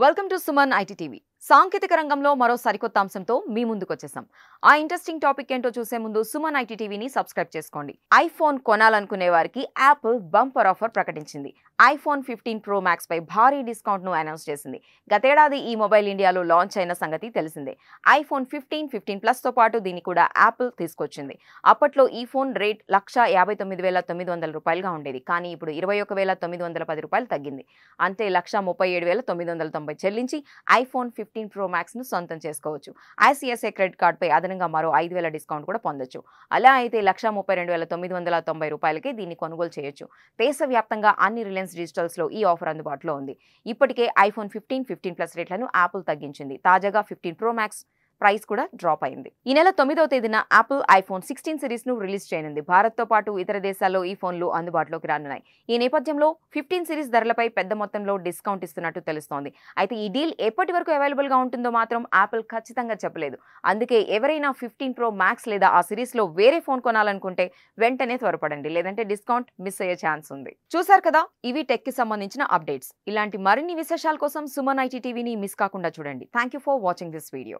Welcome to Suman IT TV. సాంకేతిక రంగంలో మరో సరికొత్త అంశంతో మీ ముందుకు వచ్చేసాం. ఆ ఇంట్రెస్టింగ్ టాపిక్ ఏంటో చూసే ముందు సుమన్ ఐటీ టీవీని సబ్స్క్రైబ్ చేసుకోండి. ఐఫోన్ కొనాలనుకునే వారికి యాపిల్ బంపర్ ఆఫర్ ప్రకటించింది. ఐఫోన్ 15 ప్రో మ్యాక్స్ పై భారీ డిస్కౌంట్ ను అనౌన్స్ చేసింది. గతేడాది ఈ మొబైల్ ఇండియాలో లాంచ్ అయిన సంగతి తెలిసిందే. ఐఫోన్ 15 ప్లస్ తో పాటు దీన్ని కూడా యాపిల్ తీసుకొచ్చింది. అప్పట్లో ఈ ఫోన్ రేట్ ₹1,59,900 ఉండేది. కానీ ఇప్పుడు ₹21,910 తగ్గింది. అంటే ₹1,37,990 చెల్లించి ఐఫోన్ 15 ప్రో మ్యాక్స్ ను సొంతం చేసుకోవచ్చు. ఐసిఐసిఐ క్రెడిట్ కార్డ్ పై అదనంగా మరో 5,000 డిస్కౌంట్ కూడా పొందొచ్చు. అలా అయితే ₹132,990కే దీన్ని కొనుగోలు చేయొచ్చు. దేశవ్యాప్తంగా అన్ని రిలయన్స్ డిజిటల్స్ లో ఈ ఆఫర్ అందుబాటులో ఉంది. ఇప్పటికే ఐఫోన్ 15 ప్లస్ రేట్లను యాపిల్ తగ్గించింది. తాజాగా 15 ప్రో మ్యాక్స్ ప్రైస్ కూడా డ్రాప్ అయింది. ఈ నెల 9వ తేదీన యాపిల్ ఐఫోన్ 16 సిరీస్ ను రిలీజ్ చేయనుంది. భారత్ తో పాటు ఇతర దేశాల్లో ఈ ఫోన్లు అందుబాటులోకి రానున్నాయి. ఈ నేపథ్యంలో 15 సిరీస్ ధరలపై పెద్ద మొత్తంలో డిస్కౌంట్ ఇస్తున్నట్టు తెలుస్తోంది. అయితే ఈ డీల్ ఎప్పటి వరకు అవైలబుల్ గా ఉంటుందో మాత్రం యాపిల్ ఖచ్చితంగా చెప్పలేదు. అందుకే ఎవరైనా 15 ప్రో మ్యాక్స్ లేదా ఆ సిరీస్ లో వేరే ఫోన్ కొనాలనుకుంటే వెంటనే త్వరపడండి, లేదంటే డిస్కౌంట్ మిస్ అయ్యే ఛాన్స్ ఉంది. చూసారు కదా, ఇవి టెక్ కి సంబంధించిన అప్డేట్స్. ఇలాంటి మరిన్ని విశేషాల కోసం సుమన్ ఐటీ టీవీని మిస్ కాకుండా చూడండి. Thank you for watching this video.